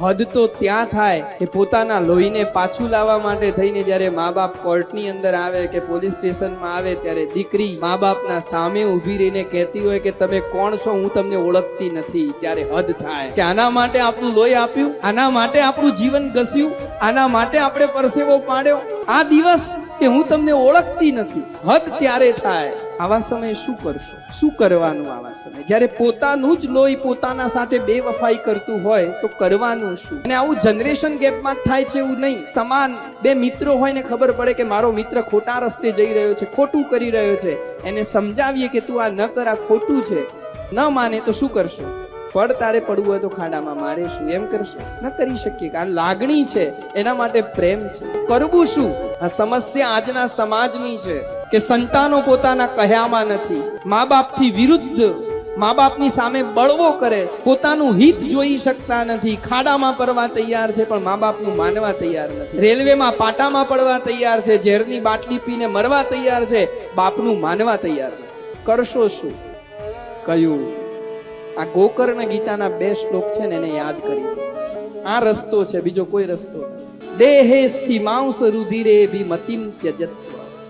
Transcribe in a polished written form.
હદ તો ત્યાં થાય કે પોતાના લોહીને પાછું લાવવા માટે થઈને જ્યારે મા બાપ કોર્ટની અંદર આવે કે પોલીસ સ્ટેશનમાં આવે ત્યારે દીકરી મા બાપના સામે ઊભી રહીને કહેતી હોય કે તમે કોણ છો, હું તમને ઓળખતી નથી, ત્યારે હદ થાય કે આના માટે આપણું લોહી આપ્યું, આના માટે આપણું જીવન ઘસ્યું, આના માટે આપણે પરસેવો પાડ્યો, આ દિવસ કે હું તમને ઓળખતી નથી, હદ ત્યારે થાય. આવા સમયે શું કરશો, શું કરવાનું? આવા સમયે જ્યારે પોતાનું જ લોહી પોતાના સાથે બેવફાઈ કરતું હોય તો કરવાનું શું? અને આવું જનરેશન ગેપમાં થાય છે એવું નહીં. સમાન બે મિત્રો હોય ને ખબર પડે કે મારો મિત્ર ખોટા રસ્તે જઈ રહ્યો છે, ખોટું કરી રહ્યો છે, એને સમજાવીએ કે તું આ ન કર, આ ખોટું છે, ન માને તો શું કરશો? પડ તારે પડવું હોય તો ખાડામાં મારે શું, એમ કરશો? ન કરી શકીએ. કારણ લાગણી છે, એના માટે પ્રેમ છે. કરવું શું? આ સમસ્યા આજના સમાજની છે કે સંતાનો પોતાના કહ્યામાં નથી, મા બાપથી વિરુદ્ધ, મા બાપની સામે બળવો કરે છે, પોતાનું હિત જોઈ શકતા નથી, ખાડામાં પડવા તૈયાર છે પણ મા બાપનું માનવા તૈયાર નથી, રેલવેમાં પાટામાં પડવા તૈયાર છે, ઝેરની બાટલી પીને મરવા તૈયાર છે, બાપનું માનવા તૈયાર નથી. કરશો શું? કયું? આ ગોકર્ણ ગીતાના 2 શ્લોક છે ને, એને યાદ કરી. આ રસ્તો છે, બીજો કોઈ રસ્તો નથી. દેહે સ્થિ માંસ રુધિરે ભી મતિમ ત્યજત.